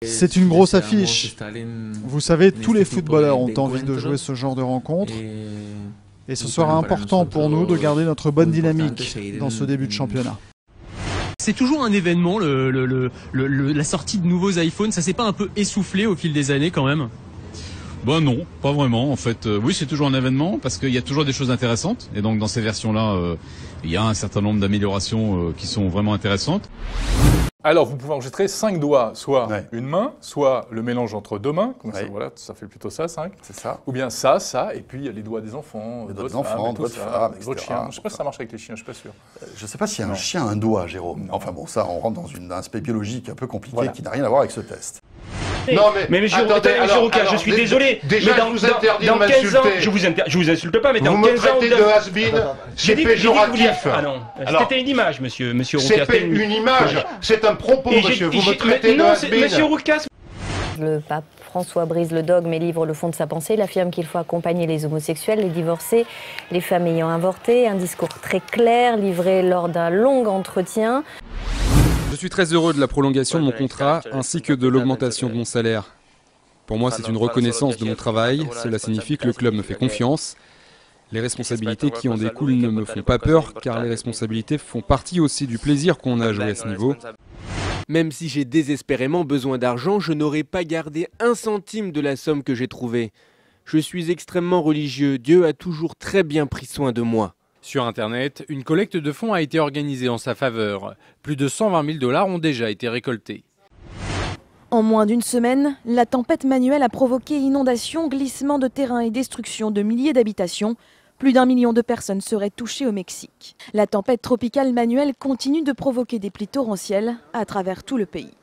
C'est une grosse affiche. Vous savez, tous les footballeurs ont envie de jouer ce genre de rencontre. Et ce sera important pour nous de garder notre bonne dynamique dans ce début de championnat. C'est toujours un événement, la sortie de nouveaux iPhones. Ça s'est pas un peu essoufflé au fil des années quand même? Ben non, pas vraiment. En fait, oui, c'est toujours un événement parce qu'il y a toujours des choses intéressantes. Et donc dans ces versions-là, il y a un certain nombre d'améliorations qui sont vraiment intéressantes. Alors, vous pouvez enregistrer 5 doigts, soit une main, soit le mélange entre deux mains, comme ça, voilà, ça fait plutôt ça, 5. C'est ça. Ou bien ça, et puis il y a les doigts des enfants, les doigts des enfants, votre femme, votre chien. Je ne sais pas si ça marche avec les chiens, je ne suis pas sûr. Je ne sais pas si un chien a un doigt, Jérôme. Enfin bon, ça, on rentre dans un aspect biologique un peu compliqué qui n'a rien à voir avec ce test. Non mais monsieur Roucas, je suis désolé. Déjà, mais je vous interdis de m'insulter. Je vous insulte pas, mais dans 15 ans... Vous me traitez de has-been, c'est péjoratif. Ah non, c'était une image, monsieur Roucas. C'est une image, c'est un propos, monsieur. Vous me traitez de has-been. Monsieur Roucas. Le pape François brise le dogme et livre le fond de sa pensée. Il affirme qu'il faut accompagner les homosexuels, les divorcés, les femmes ayant avorté. Un discours très clair, livré lors d'un long entretien. Je suis très heureux de la prolongation de mon contrat ainsi que de l'augmentation de mon salaire. Pour moi, c'est une reconnaissance de mon travail. Cela signifie que le club me fait confiance. Les responsabilités qui en découlent ne me font pas peur, car les responsabilités font partie aussi du plaisir qu'on a à jouer à ce niveau. Même si j'ai désespérément besoin d'argent, je n'aurais pas gardé un centime de la somme que j'ai trouvée. Je suis extrêmement religieux. Dieu a toujours très bien pris soin de moi. Sur Internet, une collecte de fonds a été organisée en sa faveur. Plus de 120 000 $ ont déjà été récoltés. En moins d'une semaine, la tempête Manuel a provoqué inondations, glissements de terrain et destruction de milliers d'habitations. Plus d'1 million de personnes seraient touchées au Mexique. La tempête tropicale Manuel continue de provoquer des pluies torrentielles à travers tout le pays.